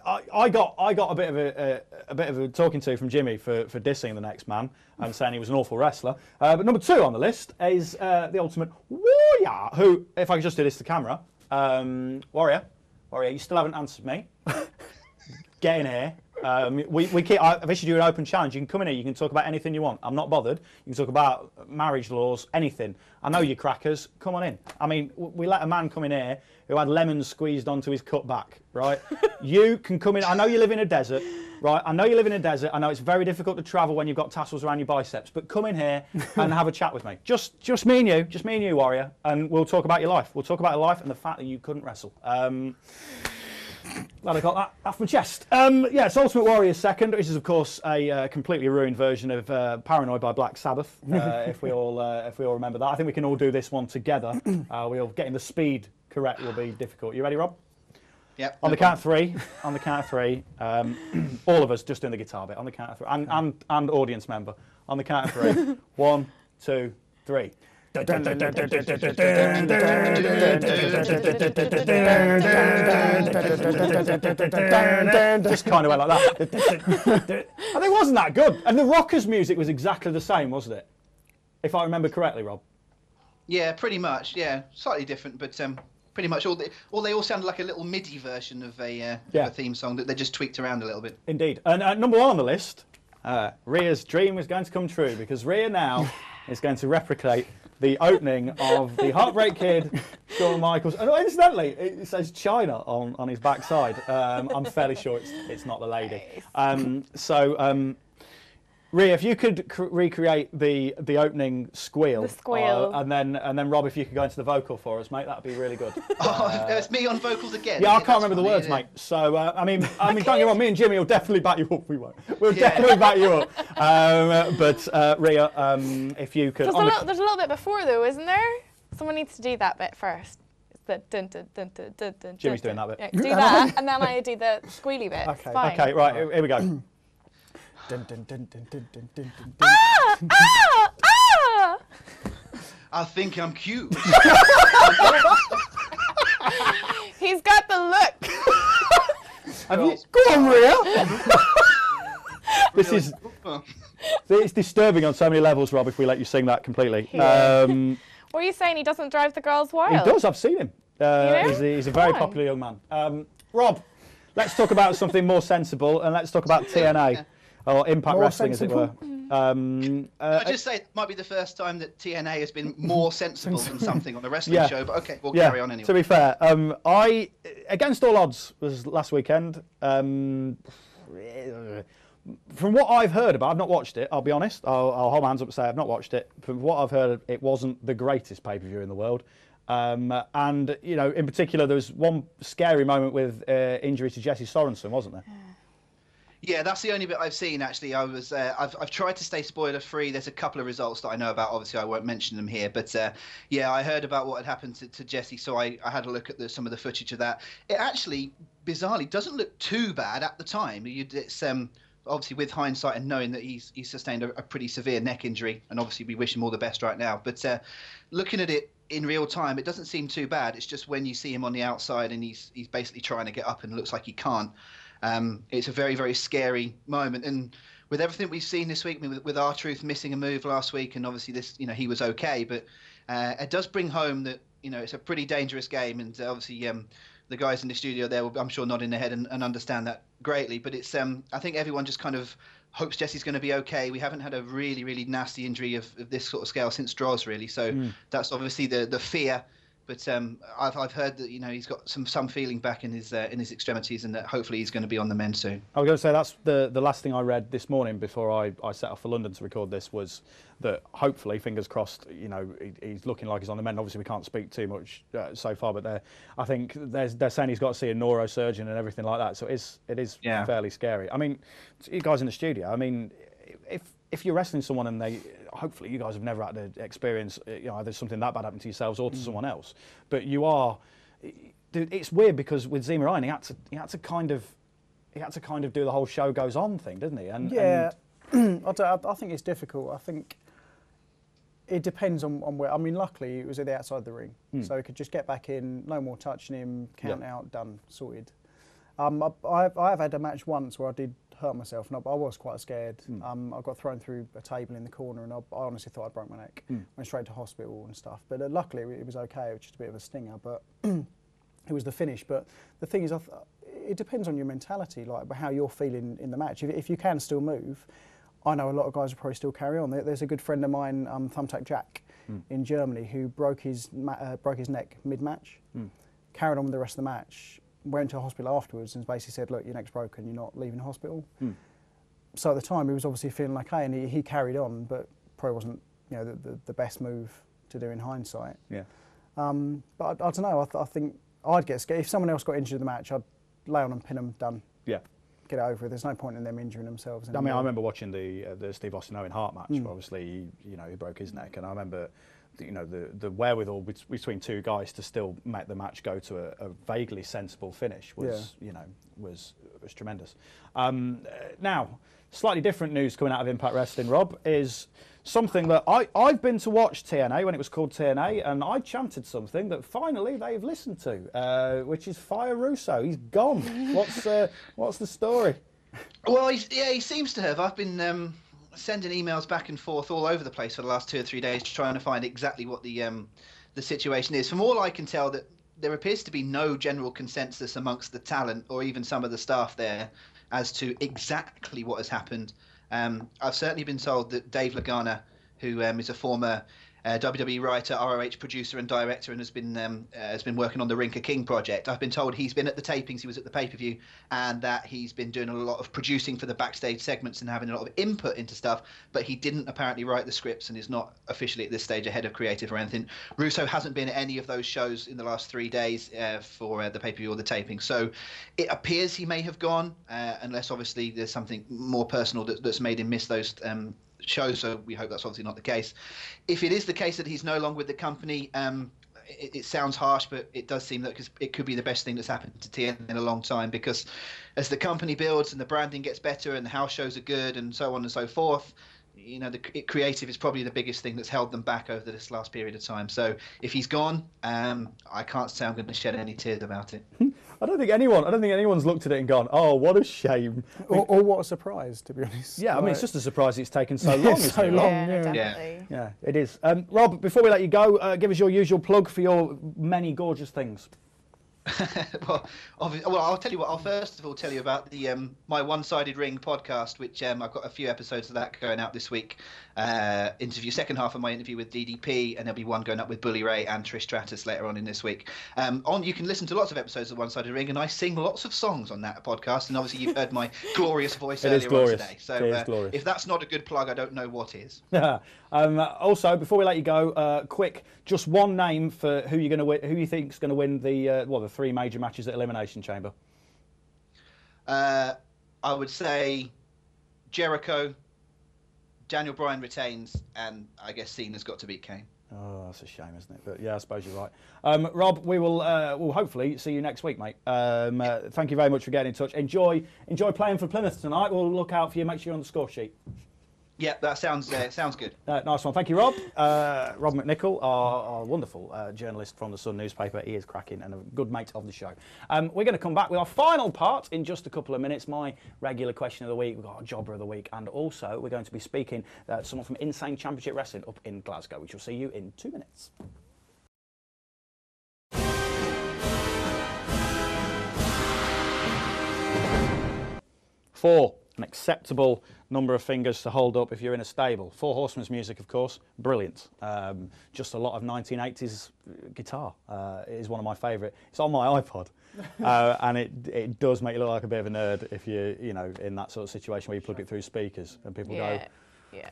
I got a bit of a talking to from Jimmy for dissing the next man and saying he was an awful wrestler. But number two on the list is the Ultimate Warrior, who, if I could just do this to camera, Warrior, you still haven't answered me. Get in here. I've issued you an open challenge. You can come in here. You can talk about anything you want. I'm not bothered. You can talk about marriage laws, anything. I know you crackers. Come on in. I mean, we let a man come in here who had lemons squeezed onto his cut back, right? You can come in. I know you live in a desert, right? I know you live in a desert. I know it's very difficult to travel when you've got tassels around your biceps. But come in here and have a chat with me. Just me and you, Warrior, and we'll talk about your life. We'll talk about your life and the fact that you couldn't wrestle. Glad I got that off my chest. Yeah, it's Ultimate Warrior second, which is of course a completely ruined version of Paranoid by Black Sabbath. If we all remember that, I think we can all do this one together. Getting the speed correct will be difficult. You ready, Rob? Yep. On the count of three. All of us just doing the guitar bit. On the count of three, and audience member. On the count of three. 1, 2, 3. Just kind of went like that. And it wasn't that good. And the Rockers' music was exactly the same, wasn't it? If I remember correctly, Rob. Yeah, pretty much. Yeah, slightly different, but pretty much they all sounded like a little MIDI version of a theme song that they just tweaked around a little bit. Indeed. And number one on the list, Rhea's dream is going to come true, because Rhia now is going to replicate the opening of the Heartbreak Kid, Shawn Michaels. And incidentally, it says China on his backside. I'm fairly sure it's not the lady. Rhia, if you could recreate the opening squeal. The squeal. And then Rob, if you could go into the vocal for us, mate, that'd be really good. It's me on vocals again. Yeah, I can't remember the words, mate. So, I mean, don't get me wrong, me and Jimmy will definitely back you up. We won't. We'll definitely back you up. But Rhia, if you could... There's a little bit before, though, isn't there? Someone needs to do that bit first. It's the dun dun dun dun dun dun. Jimmy's doing that bit. Yeah, do that, and then I do the squealy bit. Okay, okay, right, here we go. Dun, dun, dun, dun, dun, dun, dun, dun. Ah! I think I'm cute. He's got the look. Go on, Rhia. This is... It's disturbing on so many levels, Rob, if we let you sing that completely. What are you saying? He doesn't drive the girls wild? He does, I've seen him. He's a very popular young man. Rob, let's talk about something more sensible, and let's talk about TNA. Or Impact More Wrestling, sensible? as it were. I just say it might be the first time that TNA has been more sensible than something on a wrestling show, but okay, we'll carry on anyway. To be fair, Against All Odds was last weekend. From what I've heard about, I've not watched it, I'll be honest. I'll hold my hands up and say I've not watched it. From what I've heard, it wasn't the greatest pay-per-view in the world. And, you know, in particular, there was one scary moment with injury to Jesse Sorensen, wasn't there? Yeah, that's the only bit I've seen, actually. I've tried to stay spoiler-free. There's a couple of results that I know about. Obviously, I won't mention them here. But, yeah, I heard about what had happened to Jesse, so I had a look at some of the footage of that. It actually, bizarrely, doesn't look too bad at the time. It's obviously, with hindsight and knowing that he's sustained a pretty severe neck injury, and obviously we wish him all the best right now. But looking at it in real time, it doesn't seem too bad. It's just when you see him on the outside and he's basically trying to get up and looks like he can't. It's a very, very scary moment. And with everything we've seen this week, I mean, with R-Truth missing a move last week, and obviously this, you know, he was okay, but it does bring home that, you know, it's a pretty dangerous game, and obviously the guys in the studio there will, I'm sure, nod in their head and understand that greatly. But it's I think everyone just kind of hopes Jesse's going to be okay. We haven't had a really, really nasty injury of this sort of scale since Droz, really. So that's obviously the fear. But I've heard that, you know, he's got some feeling back in his extremities, and that hopefully he's going to be on the mend soon. I was going to say that's the last thing I read this morning before I set off for London to record this, was that hopefully, fingers crossed, you know, he's looking like he's on the mend. Obviously, we can't speak too much so far, but I think they're saying he's got to see a neurosurgeon and everything like that. So it is fairly scary. I mean, you guys in the studio, I mean, if you're wrestling someone and hopefully you guys have never had to experience, you know, either something that bad happen to yourselves or to someone else, but you are, it's weird because with Zema Ryan, he had to kind of do the whole show goes on thing, didn't he? And yeah, I think it's difficult. I think it depends on where. I mean, luckily it was at the outside of the ring, so he could just get back in, no more touching him, count out, done, sorted. I've had a match once where I did hurt myself, and I was quite scared. I got thrown through a table in the corner, and I honestly thought I broke my neck. Went straight to hospital and stuff, but luckily it was okay. It was just a bit of a stinger, but it was the finish. But the thing is, it depends on your mentality, like how you're feeling in the match. If you can still move, I know a lot of guys will probably still carry on. There's a good friend of mine, Thumbtack Jack, in Germany, who broke his neck mid-match, carried on with the rest of the match, went to hospital afterwards and basically said, look, your neck's broken, you're not leaving hospital. So at the time he was obviously feeling okay, and he carried on, but probably wasn't, you know, the best move to do in hindsight. Yeah. But I don't know, I think I'd get scared. If someone else got injured in the match, I'd lay on and pin them, done. Yeah. Get it over with. There's no point in them injuring themselves anymore. I mean, I remember watching the Steve Austin Owen Hart match, where obviously, you know, he broke his neck, and I remember, you know, the wherewithal between two guys to still make the match go to a vaguely sensible finish was, you know, was tremendous. Now, slightly different news coming out of Impact Wrestling, Rob, is something that I've been to watch TNA when it was called TNA, and I chanted something that finally they've listened to, which is Fire Russo. He's gone. What's the story? Well, he seems to have. I've been sending emails back and forth all over the place for the last 2 or 3 days, trying to find exactly what the situation is. From all I can tell, that there appears to be no general consensus amongst the talent or even some of the staff there as to exactly what has happened. I've certainly been told that Dave Lagana, who is a former WWE writer, ROH producer and director, and has been working on the Rinker King project. I've been told he's been at the tapings, he was at the pay-per-view, and that he's been doing a lot of producing for the backstage segments and having a lot of input into stuff, but he didn't apparently write the scripts and is not officially at this stage a head of creative or anything. Russo hasn't been at any of those shows in the last 3 days for the pay-per-view or the taping, so it appears he may have gone, unless obviously there's something more personal that's made him miss those shows, so we hope that's obviously not the case. If it is the case that he's no longer with the company, it sounds harsh, but it does seem that it could be the best thing that's happened to TN in a long time, because as the company builds and the branding gets better and the house shows are good and so on and so forth, you know, the creative is probably the biggest thing that's held them back over this last period of time. So if he's gone, I can't say I'm going to shed any tears about it. I don't think anyone's looked at it and gone, "Oh, what a shame," or what a surprise, to be honest. Yeah, I mean, it's just a surprise it's taken so long. So long, yeah, it is. Rob, before we let you go, give us your usual plug for your many gorgeous things. Well, I'll tell you what. I'll first of all tell you about the my One-Sided Ring podcast, which I've got a few episodes of that going out this week. Second half of my interview with DDP, and there'll be one going up with Bully Ray and Trish Stratus later on in this week. You can listen to lots of episodes of One-Sided Ring, and I sing lots of songs on that podcast. And obviously, you've heard my glorious voice earlier on today. So if that's not a good plug, I don't know what is. Also, before we let you go, quick, just one name for who you're going to win, who you think is going to win the 3 major matches at Elimination Chamber. I would say Jericho, Daniel Bryan retains, and I guess Cena's got to beat Kane. Oh, that's a shame, isn't it? But yeah, I suppose you're right. Rob, we will we'll hopefully see you next week, mate. Thank you very much for getting in touch. Enjoy playing for Plymouth tonight. We'll look out for you. Make sure you're on the score sheet. Yeah, that sounds good. Nice one. Thank you, Rob. Rob McNichol, our wonderful journalist from the Sun newspaper. He is cracking and a good mate of the show. We're going to come back with our final part in just a couple of minutes. My regular question of the week. We've got our jobber of the week. And also, we're going to be speaking to someone from Insane Championship Wrestling up in Glasgow, which will see you in 2 minutes. 4. An acceptable number of fingers to hold up if you're in a stable. Four Horsemen's music, of course, brilliant. Just a lot of 1980s guitar. It is one of my favourite. It's on my iPod, and it does make you look like a bit of a nerd if you're, in that sort of situation where you plug it through speakers and people go, yeah.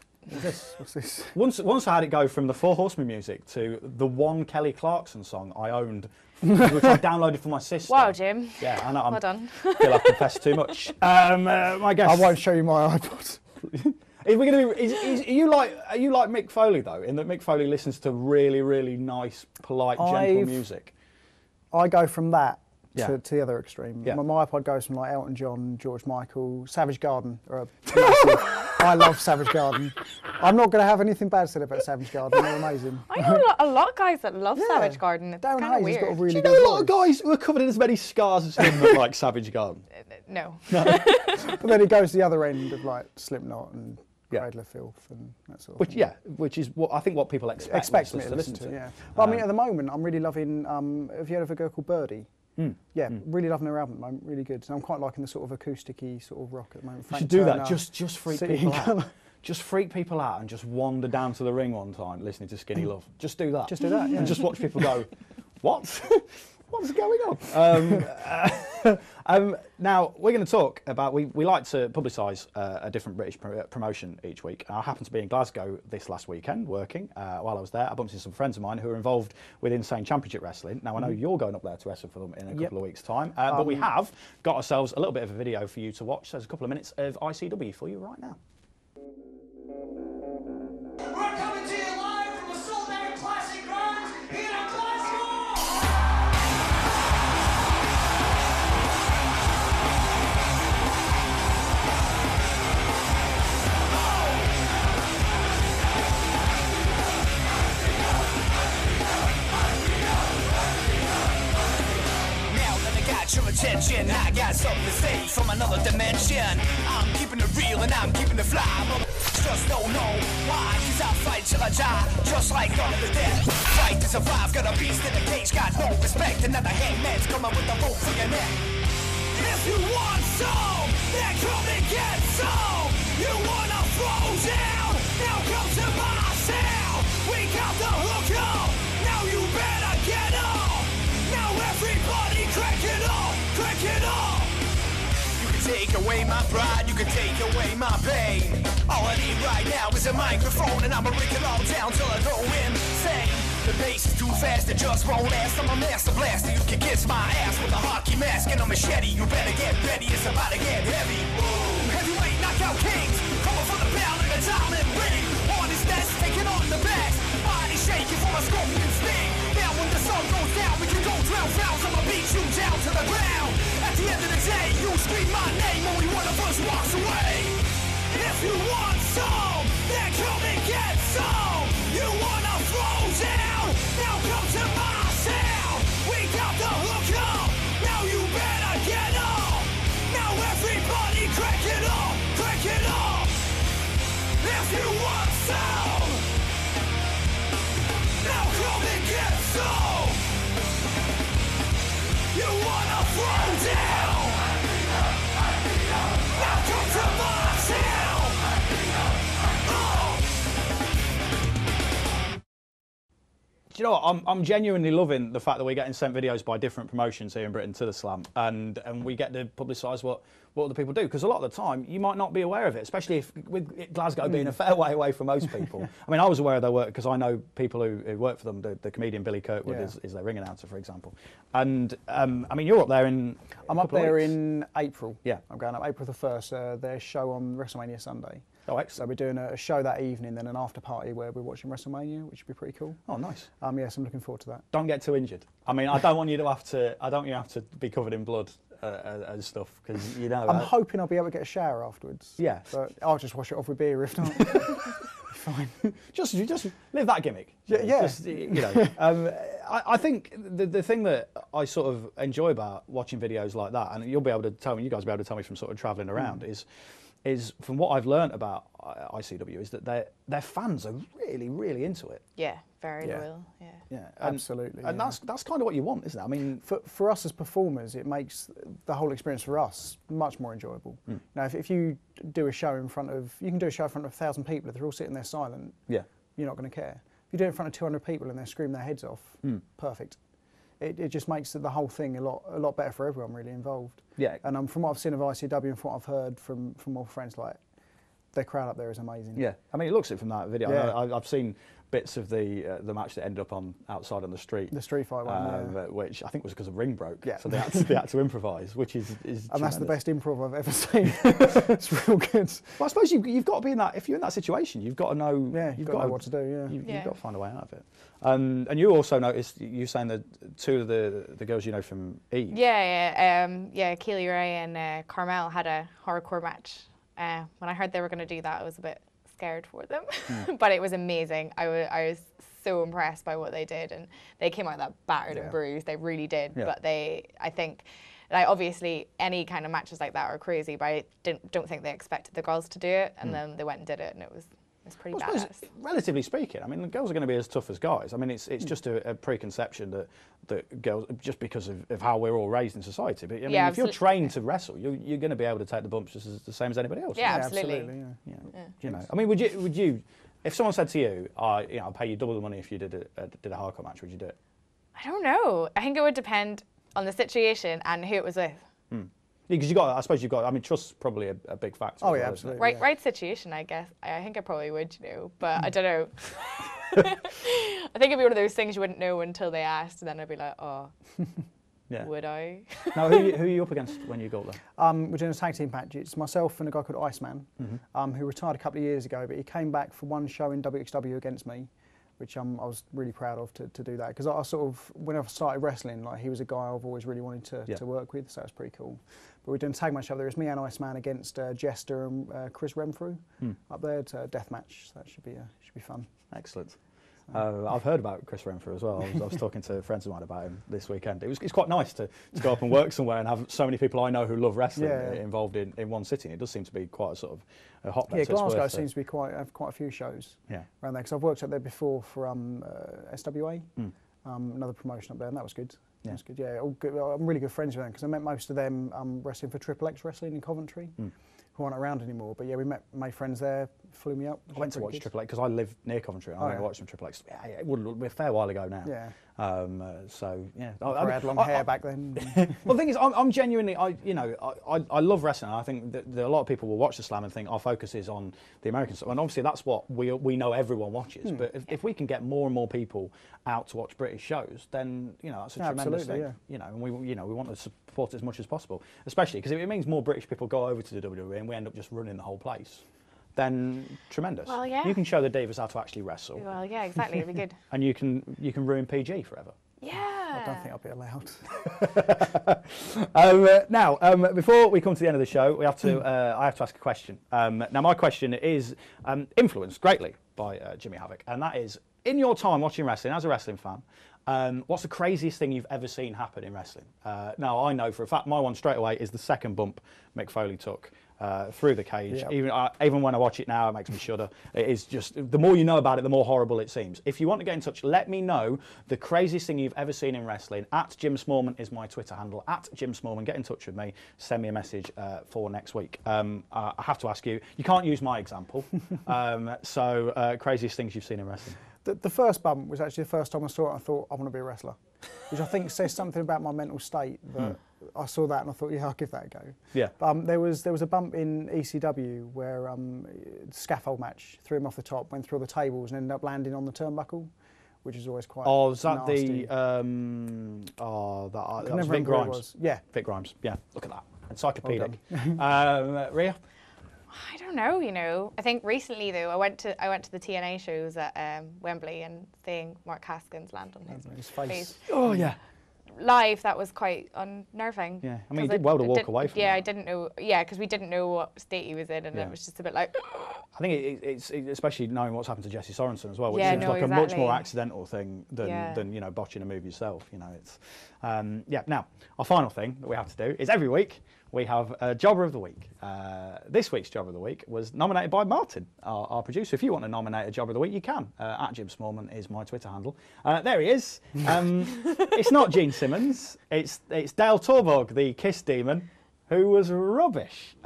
What's this? Once I had it go from the Four Horsemen music to the one Kelly Clarkson song I owned, which I downloaded for my sister. Wow, Jim. Yeah, I know. Well done. I feel I've confessed too much. My guess. I won't show you my iPod. Are you like Mick Foley though? In that Mick Foley listens to really, really nice, polite, gentle music. I go from that to the other extreme. Yeah. My iPod goes from like Elton John, George Michael, Savage Garden. I love Savage Garden. I'm not going to have anything bad said about Savage Garden. They're amazing. I know a lot of guys that love Savage Garden. It's Darren kind of Hayes weird. got a really Do you good know a lot of voice. guys who are covered in as many scars as him that like Savage Garden? No. But then it goes to the other end of like Slipknot and Cradle of Filth and that sort of thing. Which is what I think what people expect Me to listen to. Yeah. But I mean, at the moment, I'm really loving. Have you heard of a girl called Birdie? Really loving her album at the moment. Really good. So I'm quite liking the sort of acoustic-y sort of rock at the moment. You should do that. Just freak people out. Just freak people out and just wander down to the ring one time listening to Skinny Love. Just do that. Just do that. Yeah. And just watch people go, what? What's going on? Now, we're going to talk about, we like to publicise a different British promotion each week. I happened to be in Glasgow this last weekend working. While I was there, I bumped into some friends of mine who are involved with Insane Championship Wrestling. Now, I know you're going up there to wrestle for them in a couple of weeks' time. But we have got ourselves a little bit of a video for you to watch. So there's a couple of minutes of ICW for you right now. We're coming to you live from the sold-out Classic Grounds here in Glasgow! Now that I got your attention, I got something to say from another dimension. I'm keeping it real and I'm keeping it fly, but just don't know why. Cause I fight till I die, just like all of the dead. Fight to survive, got a beast in the cage, got no respect. Another hangman's coming with a rope for your neck. If you want some, then come and get some. You wanna throw down, now come to my cell. We got the hook up, now you better get up. Now everybody crank it up, crank it up. You can take away my pride, you can take away my pain. All I need right now is a microphone, and I'ma rig it all down till I go insane. The bass is too fast, it just won't last. I'm a master blaster, you can kiss my ass with a hockey mask and a machete. You better get ready, it's about to get heavy. Ooh, heavyweight knockout kings, coming for the bell and the diamond ring. On his nest, taking on the backs, body shaking for a scorpion sting. Now when the sun goes down, we can go drown rounds. I'ma beat you down to the ground. At the end of the day, you scream my name only one of us walks away. If you want some, then come and get some. You wanna throw down, now come to my cell. We got the hook up, now you better get up. Now everybody crank it up, crank it up. If you want some, now come and get some. You you know what? I'm genuinely loving the fact that we're getting sent videos by different promotions here in Britain to the Slam, and we get to publicise what other people do, because a lot of the time you might not be aware of it, especially if with Glasgow being a fair way away from most people. I mean, I was aware of their work because I know people who work for them. The comedian Billy Kirkwood is their ring announcer, for example. And I mean, you're up there in. I'm up there in April. Yeah, I'm going up April the 1st. Their show on WrestleMania Sunday. Oh, excellent. So we're doing a show that evening, then an after party where we're watching WrestleMania, which would be pretty cool. Oh, nice. Yes, I'm looking forward to that. Don't get too injured. I mean, I don't want you to have to. I don't want you to have to be covered in blood and stuff, because you know. I'm hoping I'll be able to get a shower afterwards. Yeah. But I'll just wash it off with beer if not. Fine. Just live that gimmick. Yeah. Just, you know. I think the thing that I sort of enjoy about watching videos like that, and you'll be able to tell me, you guys will be able to tell me from sort of travelling around, is from what I've learnt about ICW is that their fans are really, really into it. Yeah, very loyal. Yeah. Yeah, absolutely. And that's kind of what you want, isn't it? I mean, for us as performers, it makes the whole experience for us much more enjoyable. Now, if you do a show in front of, you can do a show in front of 1,000 people. If they're all sitting there silent, you're not going to care. If you do it in front of 200 people and they're screaming their heads off, perfect. It just makes the whole thing a lot better for everyone really involved. Yeah. And from what I've seen of ICW and from what I've heard from more friends, like, their crowd up there is amazing. Yeah, I mean, it looks it from that video. Yeah. I've seen bits of the match that ended up on outside on the street. The street fight one, which I think was because a ring broke. Yeah. So they had to improvise, which is and that's the best improv I've ever seen. It's real good. Well, I suppose you've got to be in that. If you're in that situation, you've got to know. Yeah, you've got to know what to do. Yeah. You've got to find a way out of it. And you also noticed, you saying that two of the girls you know from E. Yeah, Keely Ray and Carmel had a hardcore match. When I heard they were going to do that, I was a bit scared for them, but it was amazing. I was so impressed by what they did, and they came out that battered and bruised. They really did. Yeah. But I think, like, obviously any kind of matches like that are crazy, but I don't think they expected the girls to do it, and then they went and did it, and it was pretty badass. Relatively speaking, I mean, the girls are going to be as tough as guys. I mean, it's just a preconception that girls, just because of how we're all raised in society. But I mean, if you're trained to wrestle, you're going to be able to take the bumps just as the same as anybody else. Yeah, absolutely. You know, I mean, would you, if someone said to you, I'll pay you double the money if you did a hardcore match, would you do it? I don't know. I think it would depend on the situation and who it was with. Because I suppose you've got. I mean, trust's probably a big factor. Oh yeah, absolutely. Right situation, I guess. I think I probably would, but I don't know. I think it'd be one of those things you wouldn't know until they asked, and then I'd be like, oh, would I? Now, who are you up against when you go there? We're doing a tag team match. It's myself and a guy called Iceman, who retired a couple of years ago, but he came back for one show in WXW against me, which I was really proud of to do that, because I sort of, when I started wrestling, like, he was a guy I've always really wanted to work with, so it was pretty cool. But we're doing a tag match up there. It's me and Iceman against Jester and Chris Renfrew up there. It's a death match, so that should be fun. Excellent. I've heard about Chris Renfrew as well. I was talking to friends of mine about him this weekend. It's quite nice to go up and work somewhere and have so many people I know who love wrestling involved in one city. It does seem to be quite a sort of a hotbed. Yeah, Glasgow seems to be have quite a few shows around there, because I've worked up there before for SWA, another promotion up there, and that was good. Yeah. That's good. Yeah, all good. I'm really good friends with them, because I met most of them wrestling for Triple X Wrestling in Coventry. Who aren't around anymore, but yeah, made friends there, flew me up. I went to watch Triple X because I live near Coventry. And I went to watch some Triple X. Yeah, it would be a fair while ago now. Yeah. So yeah, I had long hair back then. Well, the thing is, I'm genuinely, I love wrestling. I think that a lot of people will watch the Slam and think our focus is on the American stuff, and obviously that's what we know everyone watches. But if we can get more and more people out to watch British shows, then that's a tremendous thing. Yeah. And we want to support it as much as possible, especially because it means more British people go over to the WWE and we end up just running the whole place. Then tremendous. Well, yeah. You can show the divas how to actually wrestle. Well, yeah, exactly. It'd be good. And you can ruin PG forever. Yeah. I don't think I'll be allowed. Now, before we come to the end of the show, we have to. I have to ask a question. Now, my question is influenced greatly by Jimmy Havoc, and that is: in your time watching wrestling, as a wrestling fan, what's the craziest thing you've ever seen happen in wrestling? Now, I know for a fact my one straight away is the second bump Mick Foley took through the cage. Yep. Even when I watch it now, it makes me shudder. It is just, the more you know about it, the more horrible it seems. If you want to get in touch, let me know the craziest thing you've ever seen in wrestling. @Jim Smallman is my Twitter handle. @Jim Smallman. Get in touch with me. Send me a message for next week. I have to ask you, you can't use my example. So craziest things you've seen in wrestling. The first bump was actually the first time I saw it. I thought I want to be a wrestler, which I think says something about my mental state. That I saw that and I thought, yeah, I'll give that a go. Yeah. There was a bump in ECW where scaffold match, threw him off the top, went through all the tables and ended up landing on the turnbuckle, which is always quite. Oh, was that nasty. that was Vic Grimes? Yeah. Vic Grimes. Yeah. Look at that. Encyclopedic. Rhia? I don't know, you know. I think recently though, I went to the TNA shows at Wembley and seeing Mark Haskins land on his face. Oh yeah. Live, that was quite unnerving. Yeah, I mean, he did well to walk away from Yeah, that. I didn't know. Yeah, because we didn't know what state he was in, and it was just a bit like. I think it's especially knowing what's happened to Jesse Sorensen as well, which Yeah, seems no, like a much exactly. more accidental thing than you know, botching a move yourself. You know, it's yeah. Now, our final thing that we have to do is every week we have a Jobber of the Week. This week's Jobber of the Week was nominated by Martin, our producer. If you want to nominate a Jobber of the Week, you can. At Jim Smallman is my Twitter handle. There he is. It's not Gene Simmons. It's Dale Torborg, the Kiss Demon, who was rubbish.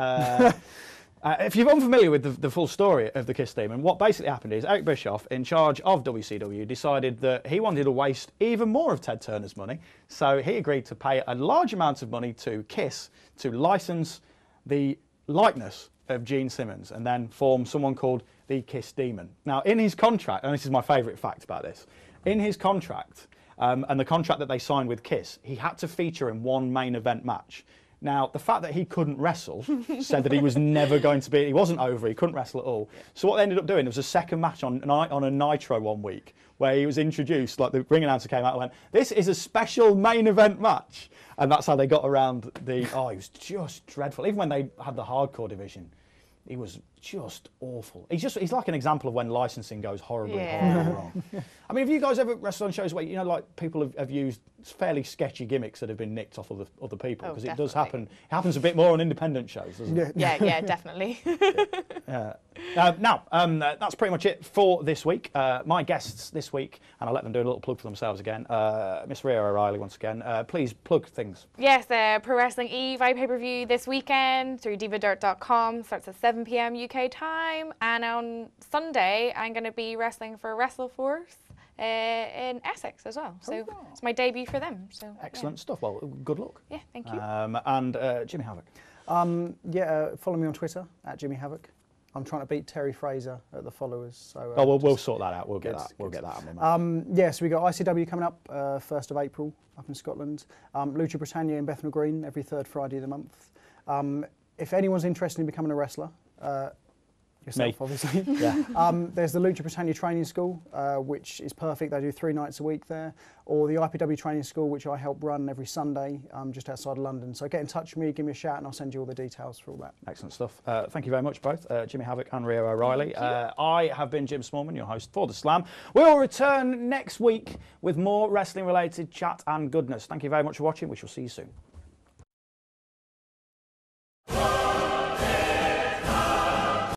If you're unfamiliar with the full story of the Kiss Demon, what basically happened is Eric Bischoff, in charge of WCW, decided that he wanted to waste even more of Ted Turner's money, so he agreed to pay a large amount of money to Kiss to license the likeness of Gene Simmons and then form someone called the Kiss Demon. Now, in his contract, and this is my favourite fact about this, in his contract, and the contract that they signed with Kiss, he had to feature in one main event match. Now, the fact that he couldn't wrestle said that he was never going to be, he wasn't over, he couldn't wrestle at all. So what they ended up doing, there was a second match on a Nitro one week where he was introduced, like the ring announcer came out and went, this is a special main event match. And that's how they got around he was just dreadful. Even when they had the hardcore division, he was just awful. He's like an example of when licensing goes horribly wrong. I mean, have you guys ever wrestled on shows where, you know, like people have used fairly sketchy gimmicks that have been nicked off other people? Because it does happen. It happens a bit more on independent shows, doesn't it? Yeah, definitely. Now, that's pretty much it for this week. My guests this week, and I'll let them do a little plug for themselves again. Miss Rhia O'Reilly, once again. Please plug things. Yes, Pro Wrestling Eve pay-per-view this weekend through divadirt.com. Starts at 7 p.m. UK time. And on Sunday, I'm going to be wrestling for WrestleForce in Essex as well. So it's my debut for them. So excellent stuff. Well, good luck. Yeah, thank you. And Jimmy Havoc. Follow me on Twitter at Jimmy Havoc. I'm trying to beat Terry Fraser at the followers. So we'll sort that out. We'll get that. We'll get that on. So we got ICW coming up 1st of April up in Scotland. Lucha Britannia in Bethnal Green every third Friday of the month. If anyone's interested in becoming a wrestler, yourself, obviously. There's the Lucha Britannia Training School, which is perfect. They do 3 nights a week there. Or the IPW Training School, which I help run every Sunday just outside of London. So get in touch with me, give me a shout, and I'll send you all the details for all that. Excellent stuff. Thank you very much, both, Jimmy Havoc and Rhia O'Reilly. I have been Jim Smallman, your host for The Slam. We'll return next week with more wrestling-related chat and goodness. Thank you very much for watching. We shall see you soon.